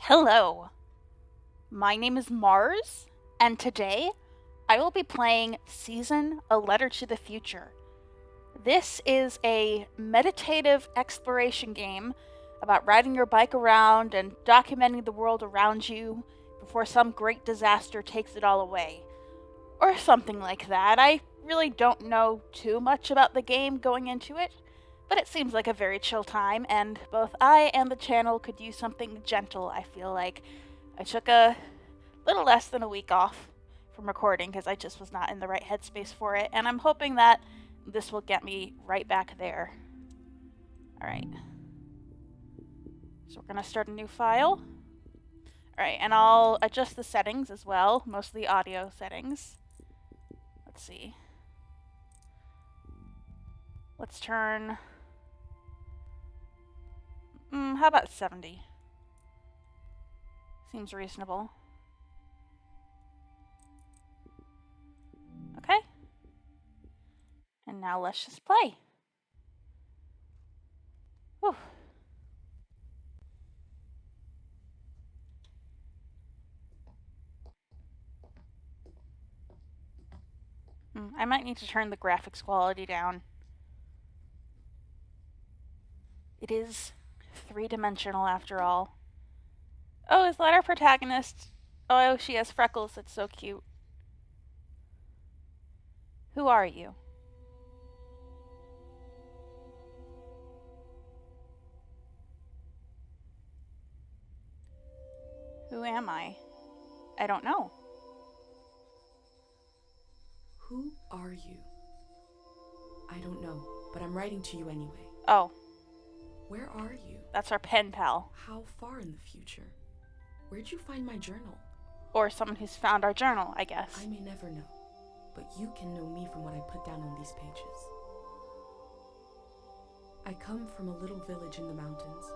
Hello, my name is Mars, and today I will be playing Season A Letter to the Future. This is a meditative exploration game about riding your bike around and documenting the world around you before some great disaster takes it all away. Or something like that. I really don't know too much about the game going into it, but it seems like a very chill time, and both I and the channel could use something gentle, I feel like. I took a little less than a week off from recording because I just was not in the right headspace for it, and I'm hoping that this will get me right back there. Alright. So we're going to start a new file. Alright, and I'll adjust the settings as well, mostly audio settings. Let's see. Let's turn... how about 70? Seems reasonable. Okay. And now let's just play. Whew. I might need to turn the graphics quality down. It is three-dimensional after all. Oh, is that our protagonist? Oh, she has freckles. That's so cute. Who are you? Who am I? I don't know. Who are you? I don't know, but I'm writing to you anyway. Oh. Where are you? That's our pen pal. How far in the future? Where'd you find my journal? Or someone who's found our journal, I guess. I may never know, but you can know me from what I put down on these pages. I come from a little village in the mountains.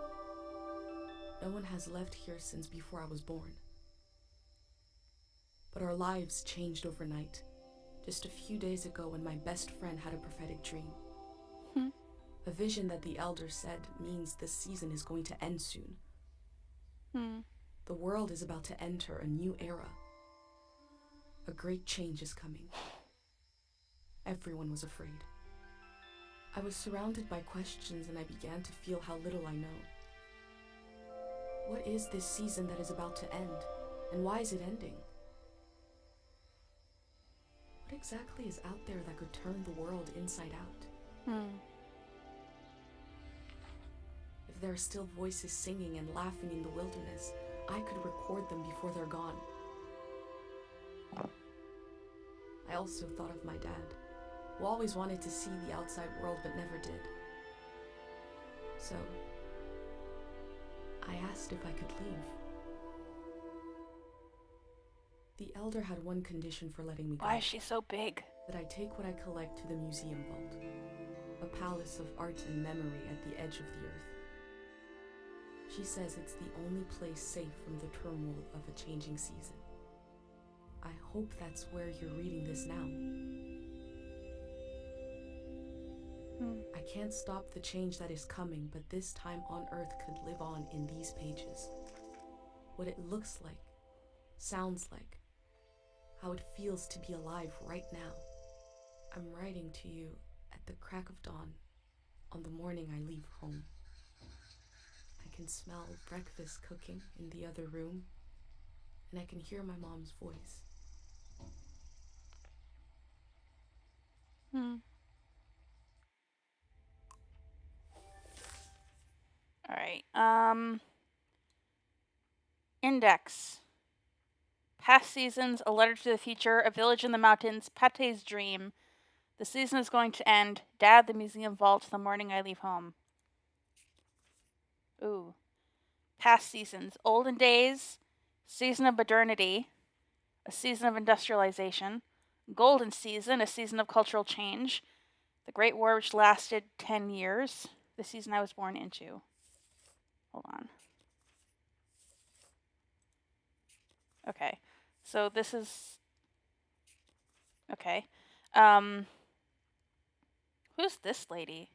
No one has left here since before I was born. But our lives changed overnight, just a few days ago when my best friend had a prophetic dream. A vision that the elder said means this season is going to end soon. The world is about to enter a new era. A great change is coming. Everyone was afraid. I was surrounded by questions and I began to feel how little I know. What is this season that is about to end, and why is it ending? What exactly is out there that could turn the world inside out? If there are still voices singing and laughing in the wilderness, I could record them before they're gone. I also thought of my dad, who always wanted to see the outside world but never did. So, I asked if I could leave. The elder had one condition for letting me go. Why is she so big? That I take what I collect to the museum vault, a palace of art and memory at the edge of the earth. She says it's the only place safe from the turmoil of a changing season. I hope that's where you're reading this now. I can't stop the change that is coming, but this time on Earth could live on in these pages. What it looks like, sounds like, how it feels to be alive right now. I'm writing to you at the crack of dawn, on the morning I leave home. I can smell breakfast cooking in the other room, and I can hear my mom's voice. Alright, Index. Past seasons, A Letter to the Future, A Village in the Mountains, Pate's Dream. The season is going to end. Dad, the museum vault, the morning I leave home. Ooh. Past seasons. Olden days, season of modernity, a season of industrialization, golden season, a season of cultural change, the Great War, which lasted 10 years, the season I was born into. Hold on. Okay. So this is... Okay. Who's this lady?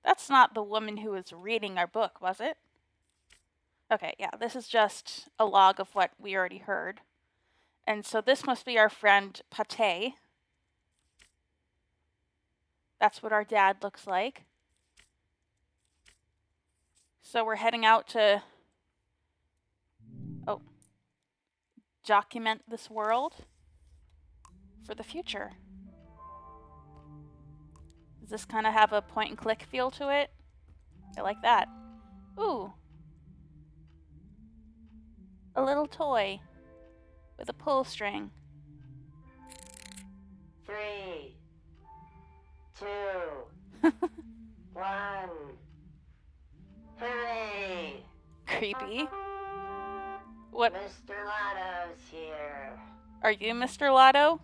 That's not the woman who was reading our book, was it? Okay, yeah, this is just a log of what we already heard. And so this must be our friend Pate. That's what our dad looks like. So we're heading out to document this world for the future. Does this kind of have a point and click feel to it? I like that. Ooh, a little toy with a pull string. 3, 2, 1. Hooray! Creepy. What? Mr. Lotto's here. Are you Mr. Lotto?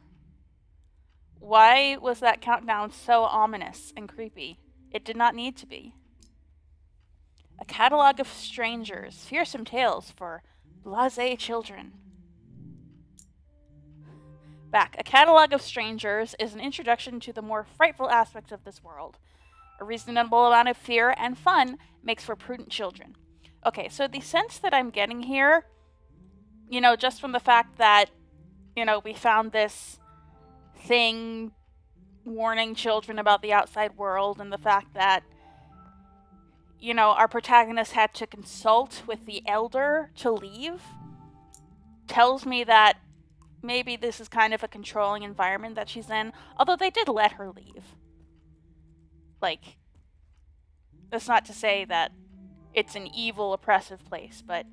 Why was that countdown so ominous and creepy? It did not need to be. A catalog of strangers, fearsome tales for blasé children. Back. A catalog of strangers is an introduction to the more frightful aspects of this world. A reasonable amount of fear and fun makes for prudent children. Okay, so the sense that I'm getting here, just from the fact that, we found this thing warning children about the outside world, and the fact that, our protagonist had to consult with the elder to leave, tells me that maybe this is kind of a controlling environment that she's in, although they did let her leave. Like, that's not to say that it's an evil, oppressive place, but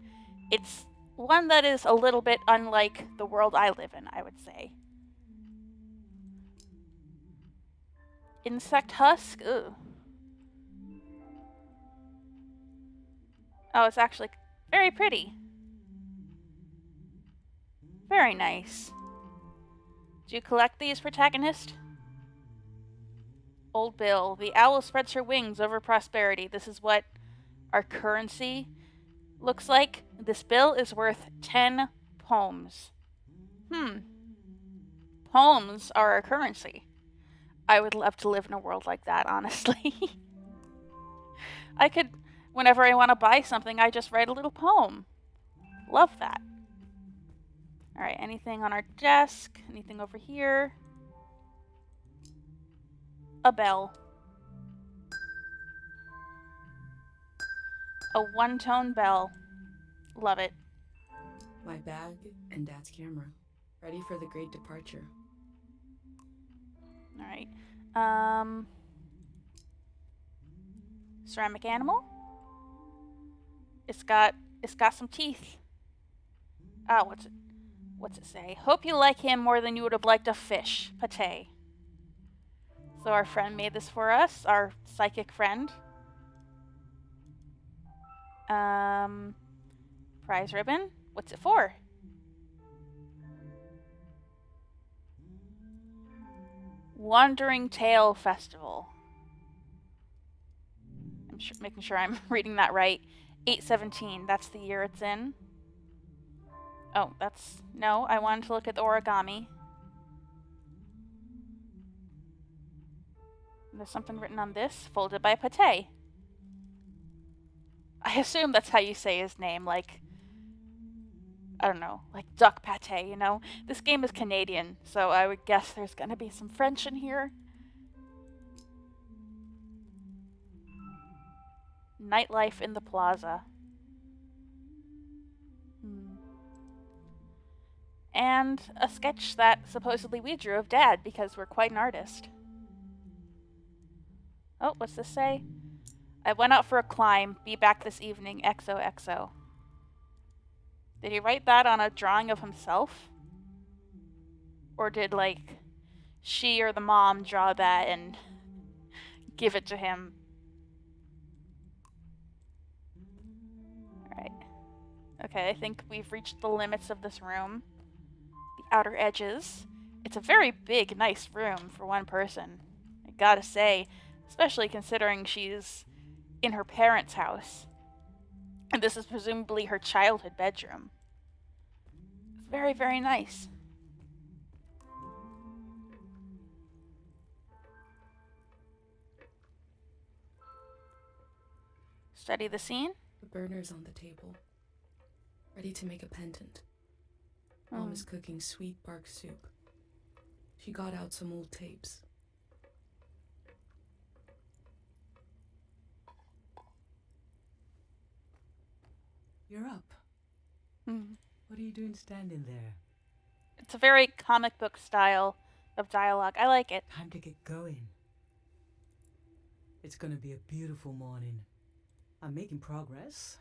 it's one that is a little bit unlike the world I live in, I would say. Insect husk? Ugh. Oh, it's actually very pretty. Very nice. Do you collect these, protagonist? Old Bill. The owl spreads her wings over prosperity. This is what our currency looks like. This bill is worth 10 poems. Poems are our currency. I would love to live in a world like that, honestly. I could, whenever I want to buy something, I just write a little poem. Love that. Alright, anything on our desk? Anything over here? A bell. A one-tone bell. Love it. My bag and Dad's camera, ready for the great departure. Alright. Ceramic animal? It's got some teeth. Ah, what's it say? Hope you like him more than you would have liked a fish. Pate. So our friend made this for us, our psychic friend. Prize ribbon? What's it for? Wandering Tale Festival. I'm making sure I'm reading that right. 8/17, that's the year it's in. Oh, no, I wanted to look at the origami. There's something written on this, folded by Pate. I assume that's how you say his name, like, I don't know, like duck pate, This game is Canadian, so I would guess there's gonna be some French in here. Nightlife in the plaza. And a sketch that supposedly we drew of Dad, because we're quite an artist. Oh, what's this say? I went out for a climb. Be back this evening. XOXO. Did he write that on a drawing of himself? Or did, she or the mom draw that and give it to him? Alright. Okay, I think we've reached the limits of this room. The outer edges. It's a very big, nice room for one person. I gotta say, especially considering she's in her parents' house. And this is presumably her childhood bedroom. Very, very nice. Study the scene. The burner's on the table. ready to make a pendant. Mom is cooking sweet bark soup. She got out some old tapes. You're up. Mm. What are you doing standing there? It's a very comic book style of dialogue. I like it. Time to get going. It's gonna be a beautiful morning. I'm making progress.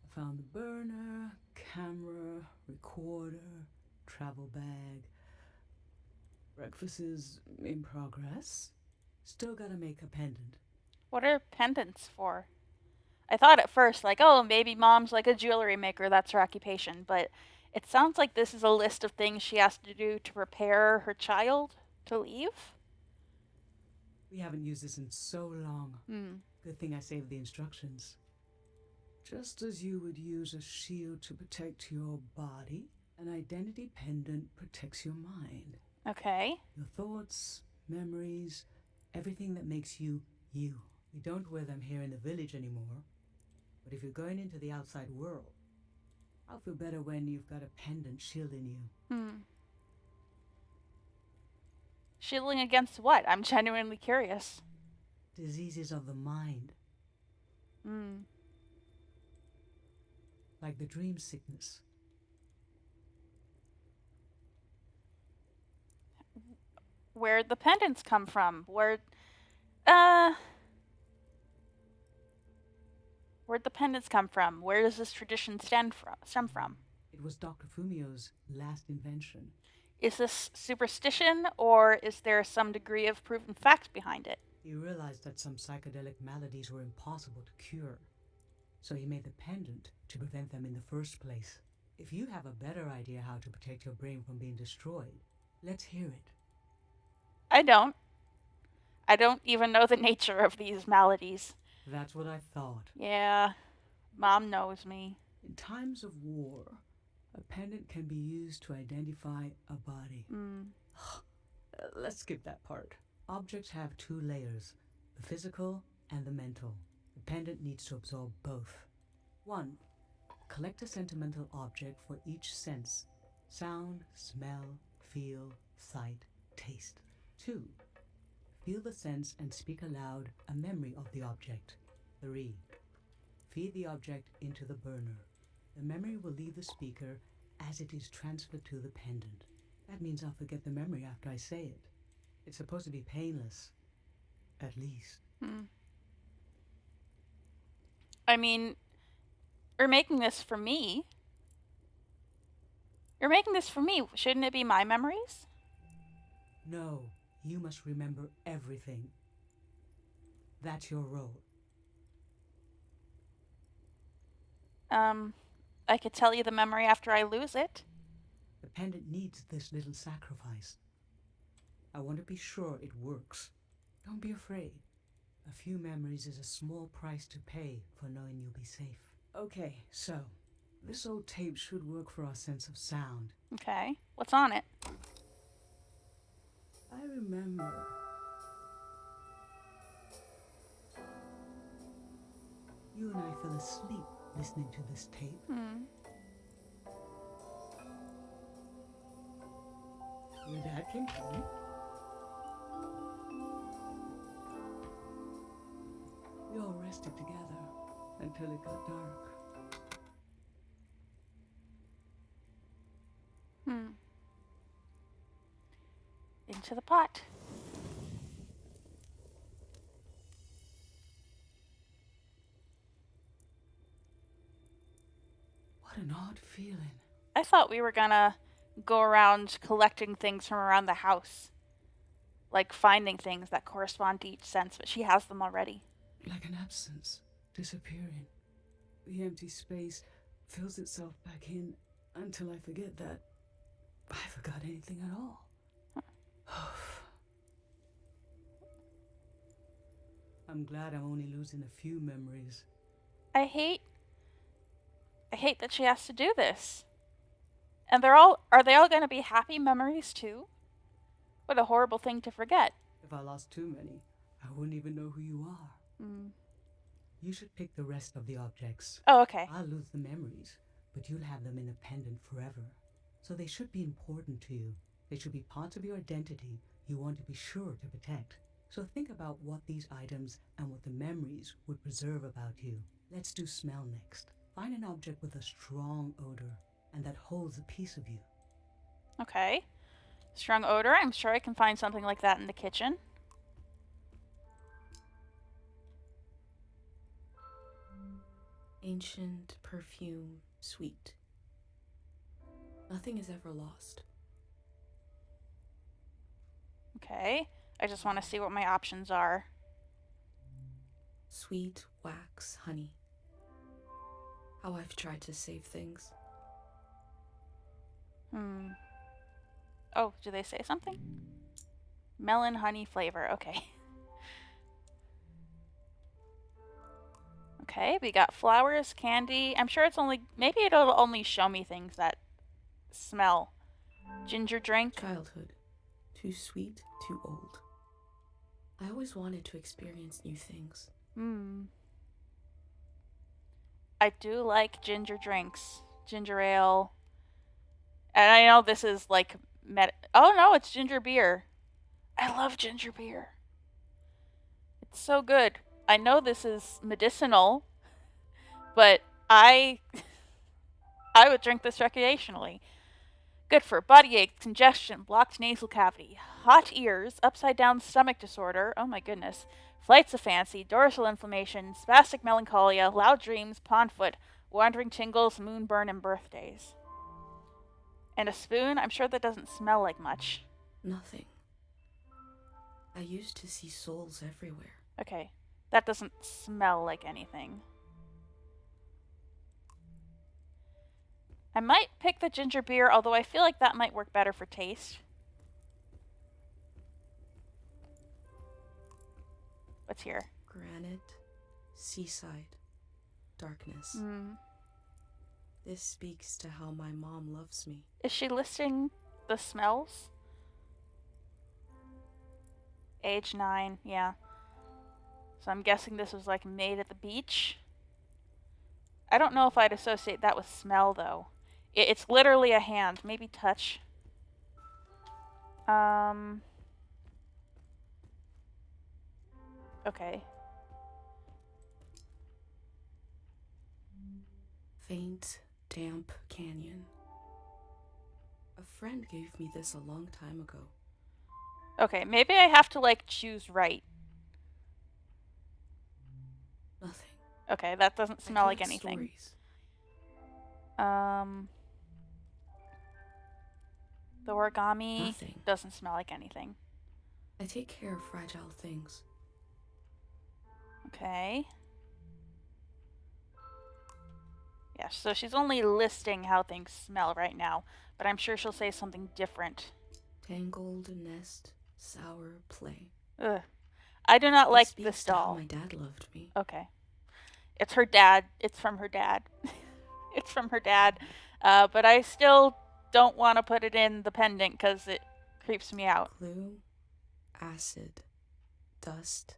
I found the burner, camera, recorder, travel bag. Breakfast is in progress. Still gotta make a pendant. What are pendants for? I thought at first, like, oh, maybe mom's like a jewelry maker, that's her occupation, but it sounds like this is a list of things she has to do to prepare her child to leave. We haven't used this in so long. Good thing I saved the instructions. Just as you would use a shield to protect your body, an identity pendant protects your mind. Okay. Your thoughts, memories, everything that makes you you. We don't wear them here in the village anymore. But if you're going into the outside world, I'll feel better when you've got a pendant shielding you. Shielding against what? I'm genuinely curious. Diseases of the mind, like the dream sickness. Where'd the pendants come from? Where'd the pendants come from? Where does this tradition stem from? It was Dr. Fumio's last invention. Is this superstition, or is there some degree of proven fact behind it? He realized that some psychedelic maladies were impossible to cure, so he made the pendant to prevent them in the first place. If you have a better idea how to protect your brain from being destroyed, let's hear it. I don't. I don't even know the nature of these maladies. That's what I thought. Yeah, Mom knows me. In times of war, a pendant can be used to identify a body. Let's skip that part. Objects have two layers, the physical and the mental. The pendant needs to absorb both. 1. Collect a sentimental object for each sense: sound, smell, feel, sight, taste. 2. Feel the sense and speak aloud a memory of the object. 3. Feed the object into the burner. The memory will leave the speaker as it is transferred to the pendant. That means I'll forget the memory after I say it. It's supposed to be painless. At least. I mean, you're making this for me. You're making this for me. Shouldn't it be my memories? No, you must remember everything. That's your role. I could tell you the memory after I lose it. The pendant needs this little sacrifice. I want to be sure it works. Don't be afraid. A few memories is a small price to pay for knowing you'll be safe. Okay, so this old tape should work for our sense of sound. Okay. What's on it? I remember. You and I fell asleep listening to this tape. Your dad came home. We all rested together until it got dark. Into the pot. What an odd feeling. I thought we were gonna go around collecting things from around the house. Like finding things that correspond to each sense, but she has them already. Like an absence, disappearing. The empty space fills itself back in until I forget that I forgot anything at all. I'm glad I'm only losing a few memories. I hate that she has to do this. And are they all gonna be happy memories too? What a horrible thing to forget. If I lost too many, I wouldn't even know who you are. You should pick the rest of the objects. Oh, okay. I'll lose the memories, but you'll have them in a pendant forever. So they should be important to you. They should be parts of your identity you want to be sure to protect. So think about what these items and what the memories would preserve about you. Let's do smell next. Find an object with a strong odor and that holds a piece of you. Okay. Strong odor. I'm sure I can find something like that in the kitchen. Ancient perfume, sweet. Nothing is ever lost. Okay. I just want to see what my options are. Sweet wax, honey. How I've tried to save things. Oh, do they say something? Melon honey flavor. Okay. Okay, we got flowers, candy. I'm sure it's only... Maybe it'll only show me things that smell. Ginger drink. Childhood. Too sweet, too old. I always wanted to experience new things. I do like ginger drinks. Ginger ale. And I know this is like... Oh no, it's ginger beer. I love ginger beer. It's so good. I know this is medicinal, but I would drink this recreationally. Good for body ache, congestion, blocked nasal cavity, hot ears, upside down stomach disorder, oh my goodness, flights of fancy, dorsal inflammation, spastic melancholia, loud dreams, pond foot, wandering tingles, moonburn, and birthdays. And a spoon? I'm sure that doesn't smell like much. Nothing. I used to see souls everywhere. Okay, that doesn't smell like anything. I might pick the ginger beer, although I feel like that might work better for taste. What's here? Granite, seaside, darkness. This speaks to how my mom loves me. Is she listing the smells? Age 9, yeah. So I'm guessing this was like made at the beach. I don't know if I'd associate that with smell though. It's literally a hand, maybe touch. Okay. Faint, damp canyon. A friend gave me this a long time ago. Okay, maybe I have to like choose right. Nothing. Okay, that doesn't smell like anything. Stories. The origami Nothing. doesn't smell like anything. I take care of fragile things. Okay. Yeah, so she's only listing how things smell right now, but I'm sure she'll say something different. Tangled nest, sour play. Ugh. I do not like Speaks this to how doll. my dad loved me. Okay. It's her dad. It's from her dad. It's from her dad. But I still don't want to put it in the pendant because it creeps me out. Glue, acid, dust,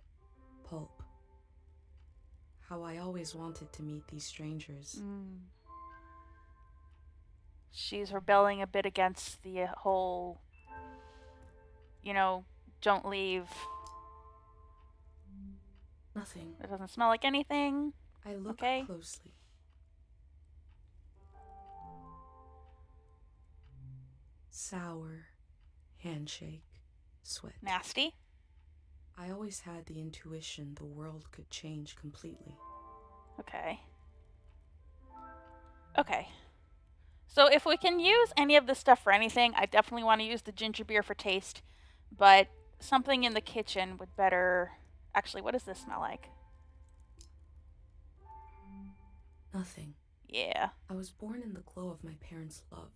pulp. How I always wanted to meet these strangers. She's rebelling a bit against the whole, don't leave. Nothing. It doesn't smell like anything. I look Okay. closely. Sour, handshake, sweat. Nasty. I always had the intuition the world could change completely. Okay. Okay. So if we can use any of this stuff for anything, I definitely want to use the ginger beer for taste, but something in the kitchen would better... Actually, what does this smell like? Nothing. Yeah. I was born in the glow of my parents' love.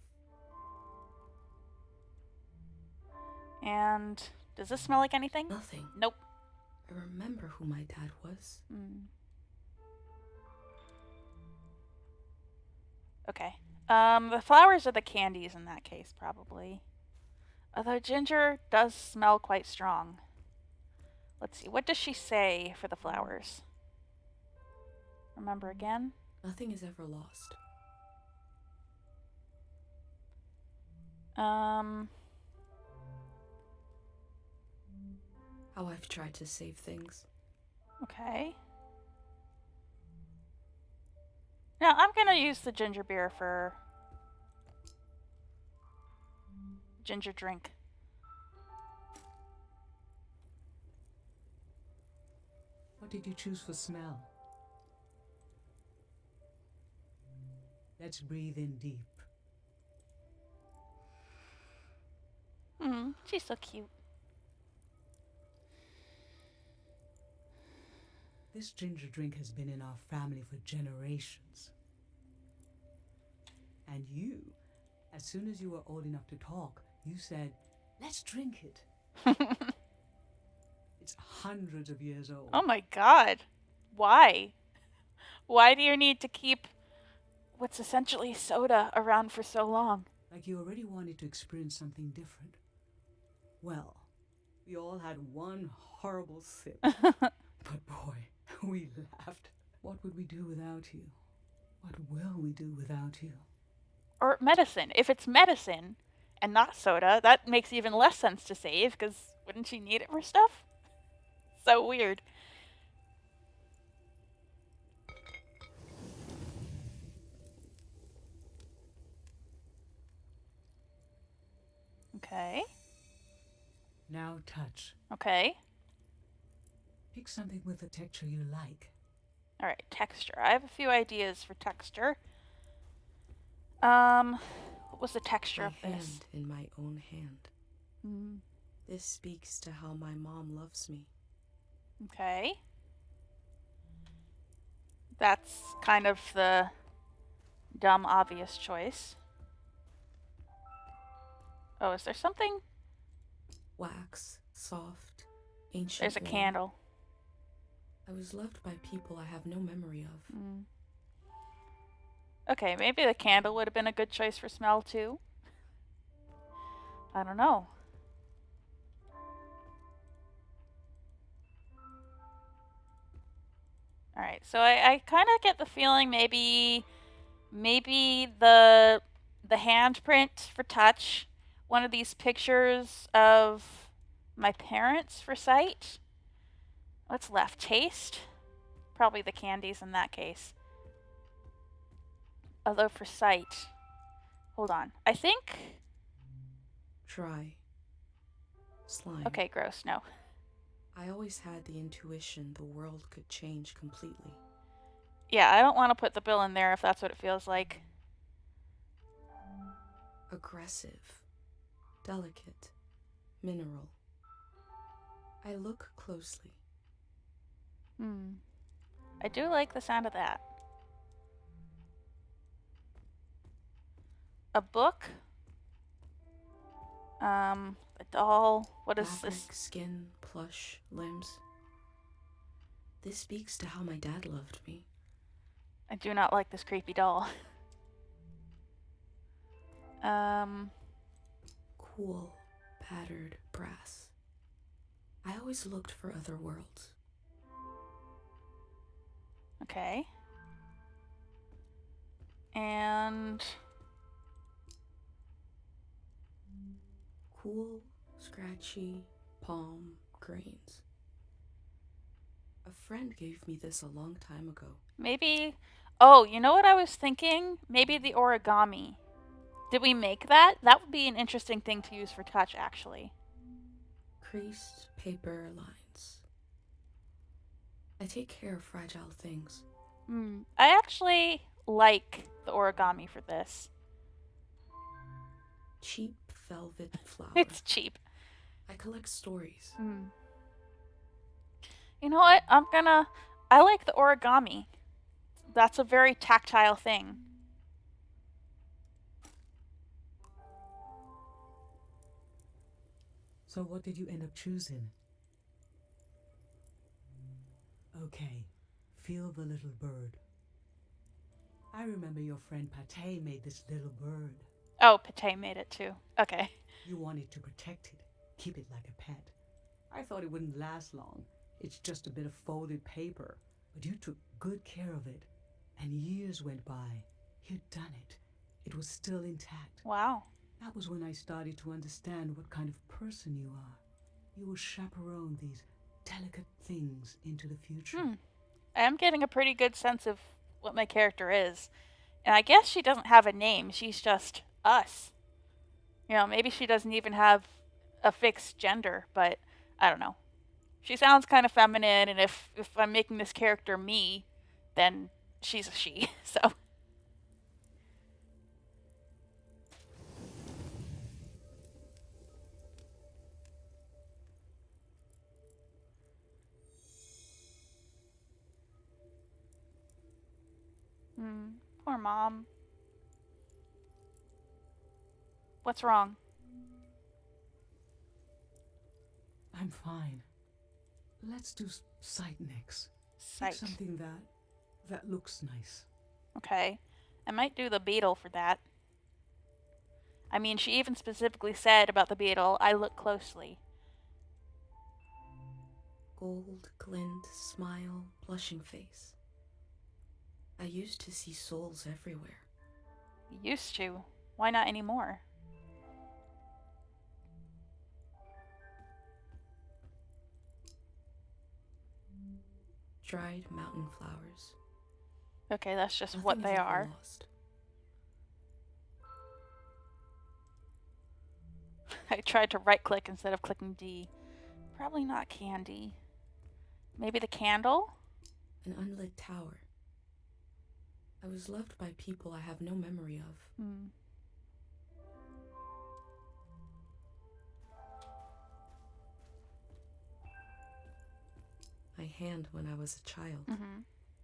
And does this smell like anything? Nothing. Nope. I remember who my dad was. Okay. The flowers are the candies in that case, probably. Although ginger does smell quite strong. Let's see, what does she say for the flowers? Remember again? Nothing is ever lost. How I've tried to save things. Okay. Now, I'm gonna use the ginger beer for ginger drink. What did you choose for smell? Let's breathe in deep. She's so cute. This ginger drink has been in our family for generations. And you, as soon as you were old enough to talk, you said, let's drink it. It's hundreds of years old. Oh my god. Why? Why do you need to keep what's essentially soda around for so long? Like you already wanted to experience something different. Well, we all had one horrible sip. But boy, we laughed. What would we do without you? What will we do without you? Or medicine. If it's medicine and not soda, that makes even less sense to save, because wouldn't she need it for stuff? So weird. Okay. Now touch. Okay. Pick something with a texture you like. Alright, texture. I have a few ideas for texture. What was the texture My of this? hand in my own hand. This speaks to how my mom loves me. Okay. That's kind of the dumb, obvious choice. Oh, is there something? Wax, soft, ancient. There's a warm. candle. I was loved by people I have no memory of. Okay, maybe the candle would have been a good choice for smell too. I don't know. Alright, so I kind of get the feeling maybe the handprint for touch, one of these pictures of my parents for sight. What's left? Taste? Probably the candies in that case. Although for sight. Hold on. I think... Try. Slime. Okay, gross. No. I always had the intuition the world could change completely. Yeah, I don't want to put the bill in there if that's what it feels like. Aggressive. Delicate. Mineral. I look closely. I do like the sound of that. A book. A doll. What is Fabric, this? skin, plush, limbs. This speaks to how my dad loved me. I do not like this creepy doll. Cool, battered brass. I always looked for other worlds. Okay. And... Cool, scratchy, palm grains. A friend gave me this a long time ago. maybe... Oh, you know what I was thinking? Maybe the origami. Did we make that? That would be an interesting thing to use for touch, actually. Creased paper lines. I take care of fragile things. I actually like the origami for this. Cheap velvet flower. It's cheap. I collect stories. You know what? I like the origami. That's a very tactile thing. So what did you end up choosing? Okay, feel the little bird. I remember your friend Pate made this little bird. Oh, Pate made it too. Okay. You wanted to protect it, keep it like a pet. I thought it wouldn't last long. It's just a bit of folded paper. But you took good care of it, and years went by. You'd done it. It was still intact. Wow. That was when I started to understand what kind of person you are. You will chaperone these delicate things into the future. I am getting a pretty good sense of what my character is. And I guess she doesn't have a name. She's just us. You know, maybe she doesn't even have a fixed gender, but I don't know. She sounds kind of feminine, and if I'm making this character me, then she's a she. So. Poor mom. What's wrong? I'm fine. Let's do sight next. Sight. Something that looks nice. Okay. I might do the beetle for that. I mean, she even specifically said about the beetle, I look closely. Gold, glint, smile, blushing face. I used to see souls everywhere. Used to. Why not anymore? Dried mountain flowers. Okay, that's just Nothing what is they ever are. lost. I tried to right click instead of clicking D. Probably not candy. Maybe the candle? An unlit tower. I was loved by people I have no memory of. My hand when I was a child.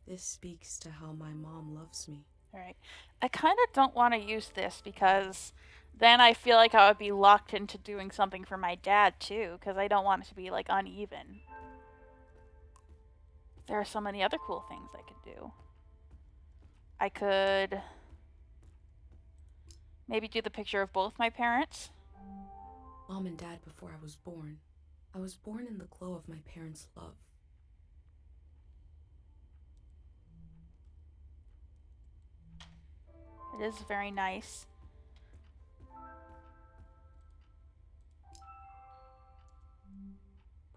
This speaks to how my mom loves me. Alright. I kind of don't want to use this because then I feel like I would be locked into doing something for my dad too, because I don't want it to be like uneven. There are so many other cool things I could do. I could maybe do the picture of both my parents. Mom and Dad before I was born. I was born in the glow of my parents' love. It is very nice.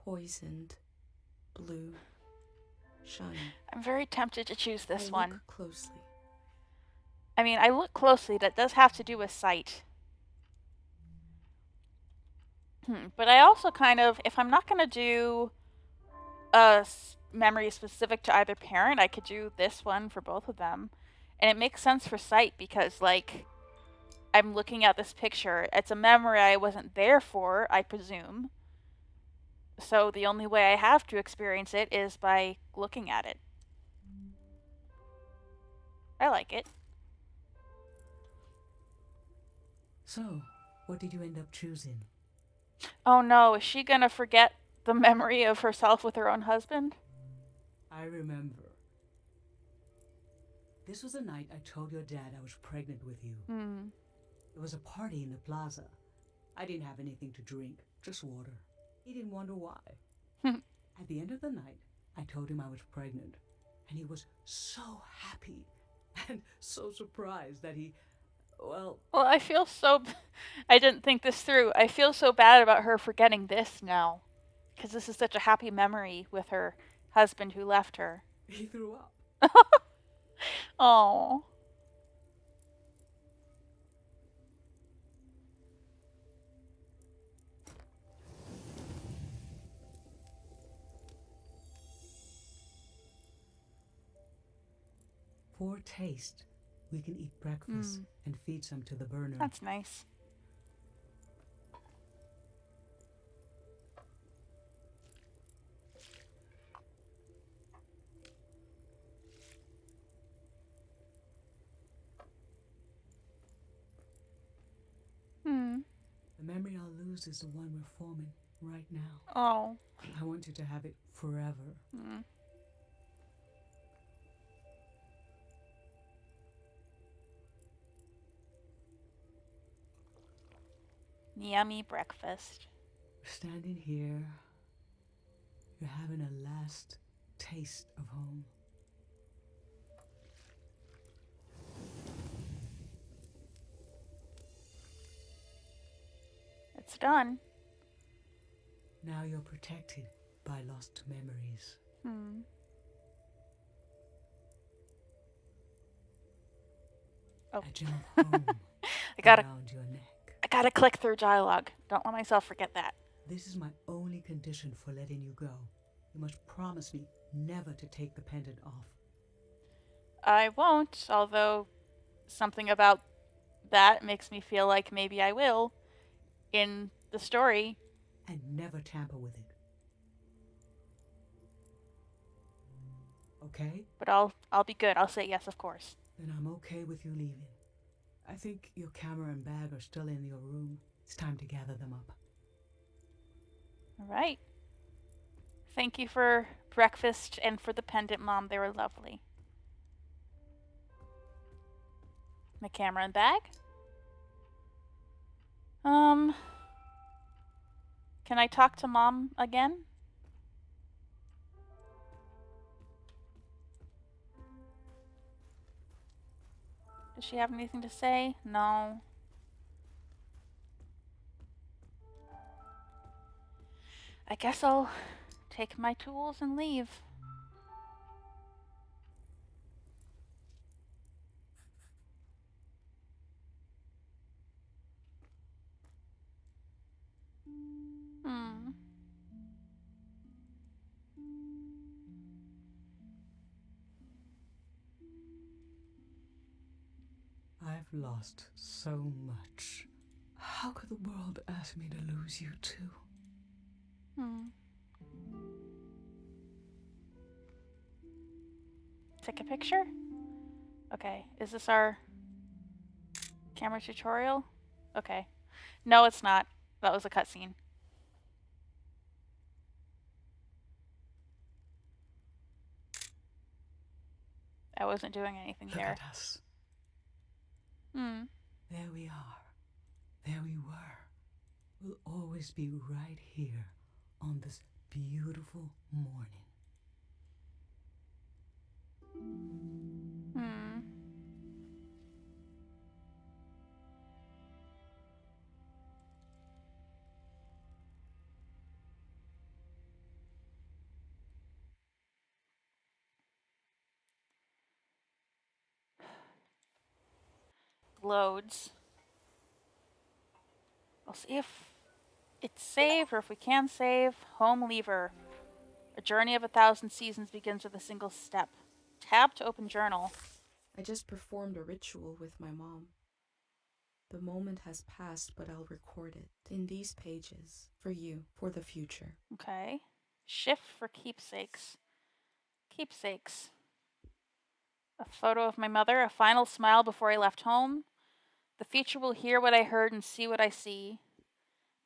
Poisoned, blue, shiny. I'm very tempted to choose this one. Look closely. I mean, I look closely. That does have to do with sight. But I also kind of, if I'm not going to do a memory specific to either parent, I could do this one for both of them. And it makes sense for sight because, like, I'm looking at this picture. It's a memory I wasn't there for, I presume. So the only way I have to experience it is by looking at it. I like it. So, what did you end up choosing? Oh no, is she gonna forget the memory of herself with her own husband? I remember. This was the night I told your dad I was pregnant with you. It was a party in the plaza. I didn't have anything to drink, just water. He didn't wonder why. At the end of the night, I told him I was pregnant, and he was so happy and so surprised that he, well, I feel so... I didn't think this through. I feel so bad about her forgetting this now. Because this is such a happy memory with her husband who left her. he threw up. Oh. For taste, we can eat breakfast and feed some to the burner. That's nice. The memory I'll lose is the one we're forming right now. Oh. I want you to have it forever. Yummy breakfast. Standing here, you're having a last taste of home. It's done. Now you're protected by lost memories. Oh. A gem of home I gotta around your neck. I gotta click through dialogue. Don't let myself forget that. This is my only condition for letting you go. You must promise me never to take the pendant off. I won't, although something about that makes me feel like maybe I will in the story. And never tamper with it. Okay? But I'll be good. I'll say yes, of course. Then I'm okay with you leaving. I think your camera and bag are still in your room. It's time to gather them up. All right. Thank you for breakfast and for the pendant, Mom. They were lovely. My camera and bag. Can I talk to Mom again? Does she have anything to say? No. I guess I'll take my tools and leave. I've lost so much. How could the world ask me to lose you too? Take a picture? Okay, is this our camera tutorial? Okay. No, it's not. That was a cutscene. I wasn't doing anything Look there. at us. There we are. There we were. We'll always be right here on this beautiful morning. Loads. I'll see if it's saved or if we can save. Home lever. A journey of 1,000 seasons begins with a single step. Tab to open journal. I just performed a ritual with my mom. The moment has passed, but I'll record it in these pages for you, for the future. Okay. Shift for keepsakes. Keepsakes. A photo of my mother, a final smile before I left home. The future will hear what I heard and see what I see.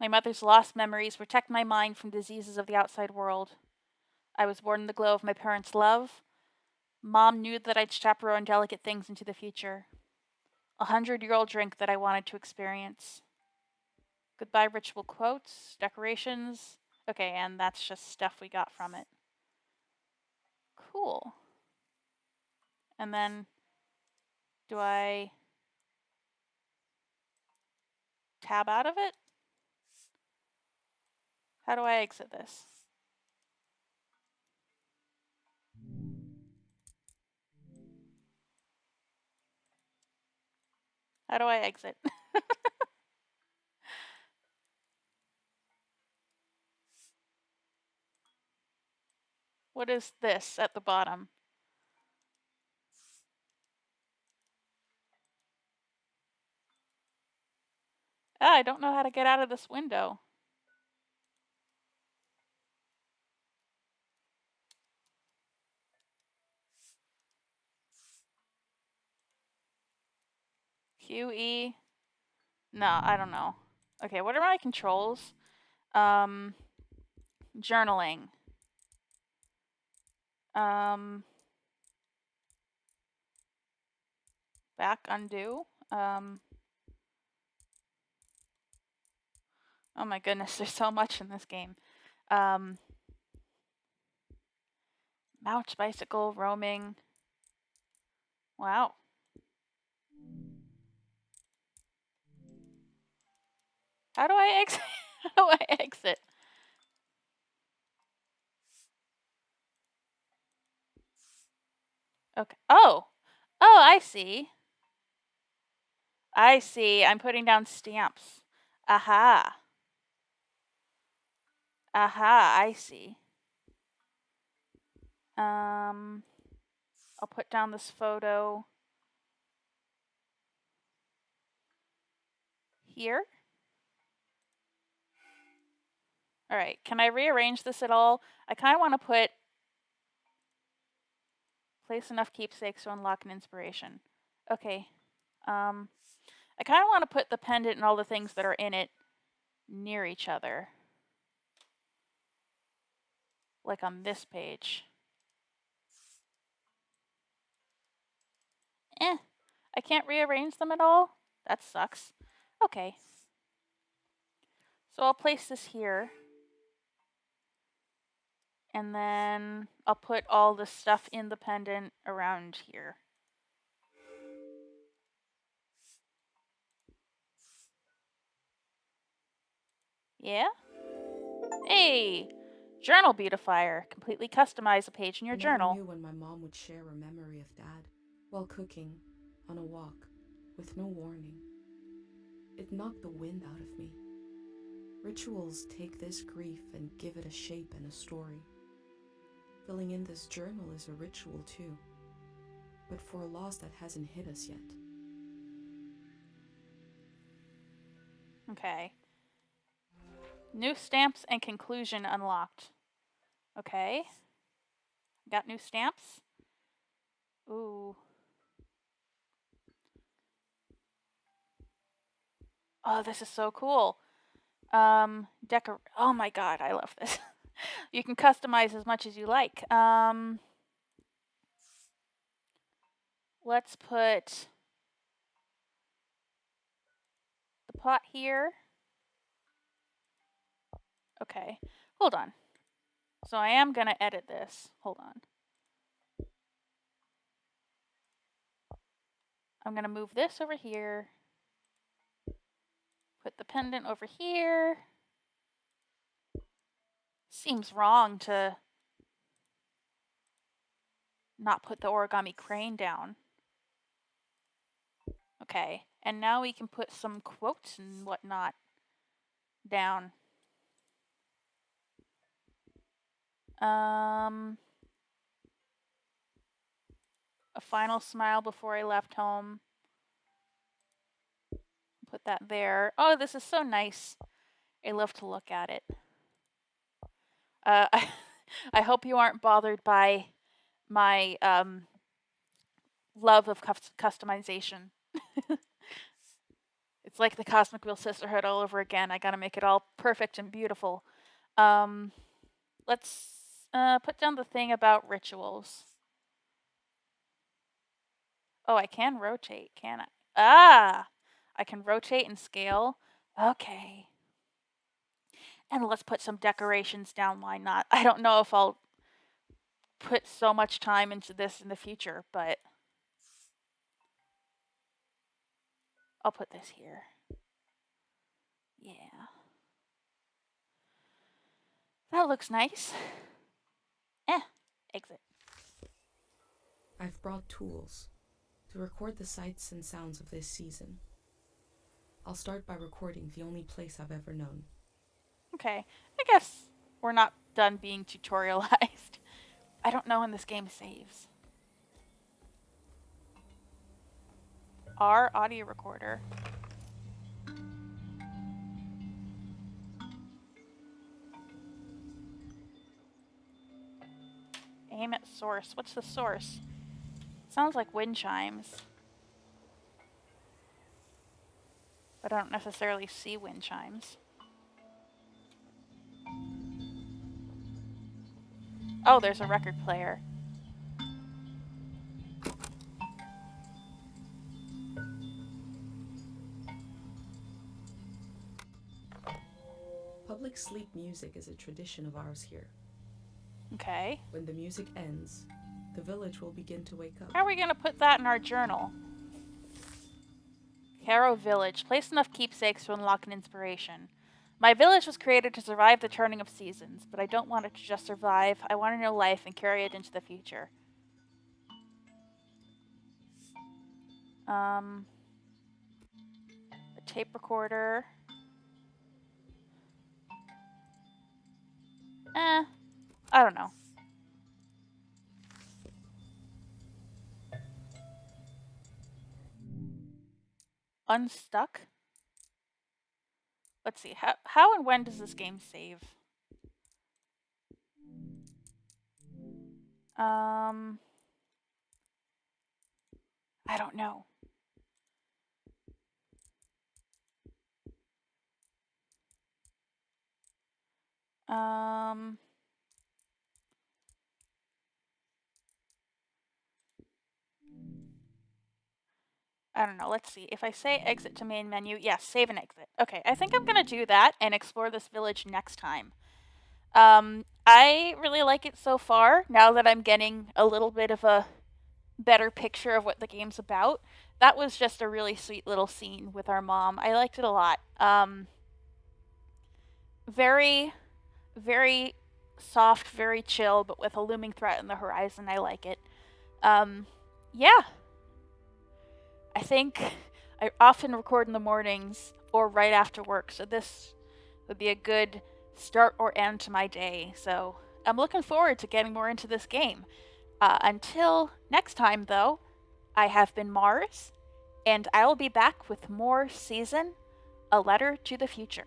My mother's lost memories protect my mind from diseases of the outside world. I was born in the glow of my parents' love. Mom knew that I'd chaperone delicate things into the future. 100-year-old drink that I wanted to experience. Goodbye ritual quotes, decorations. Okay, and that's just stuff we got from it. Cool. And then, do I tab out of it? How do I exit this? How do I exit? What is this at the bottom? I don't know how to get out of this window. QE. No, I don't know. Okay, what are my controls? Journaling. Back undo. Oh my goodness, there's so much in this game. Mount, bicycle, roaming. Wow. How do I exit? How do I exit? Okay. Oh. Oh, I see. I see. I'm putting down stamps. Aha. Aha, I see. I'll put down this photo here. All right, can I rearrange this at all? I kind of want to place enough keepsakes to unlock an inspiration. Okay. I kind of want to put the pendant and all the things that are in it near each other. Like on this page. I can't rearrange them at all? That sucks. Okay. So I'll place this here. And then I'll put all the stuff in the pendant around here. Yeah? Hey! Journal beautifier. Completely customize a page in your journal. I never knew when my mom would share a memory of Dad while cooking, on a walk, with no warning. It knocked the wind out of me. Rituals take this grief and give it a shape and a story. Filling in this journal is a ritual too, but for a loss that hasn't hit us yet. Okay. New stamps and conclusion unlocked. Okay. Got new stamps. Ooh. Oh, this is so cool. Oh my god, I love this. You can customize as much as you like. Let's put the pot here. Okay, hold on. So I am gonna edit this. Hold on. I'm gonna move this over here. Put the pendant over here. Seems wrong to not put the origami crane down. Okay, and now we can put some quotes and whatnot down. A final smile before I left home. Put that there. Oh, this is so nice. I love to look at it. I hope you aren't bothered by my love of customization. It's like the Cosmic Wheel Sisterhood all over again. I gotta make it all perfect and beautiful. Let's put down the thing about rituals. Oh, I can rotate, can I? Ah! I can rotate and scale. Okay. And let's put some decorations down. Why not? I don't know if I'll put so much time into this in the future, but I'll put this here. Yeah. That looks nice. Exit. I've brought tools to record the sights and sounds of this season. I'll start by recording the only place I've ever known. Okay, I guess we're not done being tutorialized. I don't know when this game saves. Our audio recorder. Aim at source. What's the source? Sounds like wind chimes. But I don't necessarily see wind chimes. Oh, there's a record player. Public sleep music is a tradition of ours here. Okay. When the music ends, the village will begin to wake up. How are we going to put that in our journal? Caro Village. Place enough keepsakes to unlock an inspiration. My village was created to survive the turning of seasons, but I don't want it to just survive. I want to know life and carry it into the future. A tape recorder. I don't know. Unstuck? Let's see. How and when does this game save? I don't know. I don't know. Let's see. If I say exit to main menu, yes, save and exit. Okay, I think I'm going to do that and explore this village next time. I really like it so far, now that I'm getting a little bit of a better picture of what the game's about. That was just a really sweet little scene with our mom. I liked it a lot. Very, very soft, very chill, but with a looming threat in the horizon. I like it. Yeah. I think I often record in the mornings or right after work, so this would be a good start or end to my day. So I'm looking forward to getting more into this game. Until next time, though, I have been Mars, and I will be back with more Season A Letter to the Future.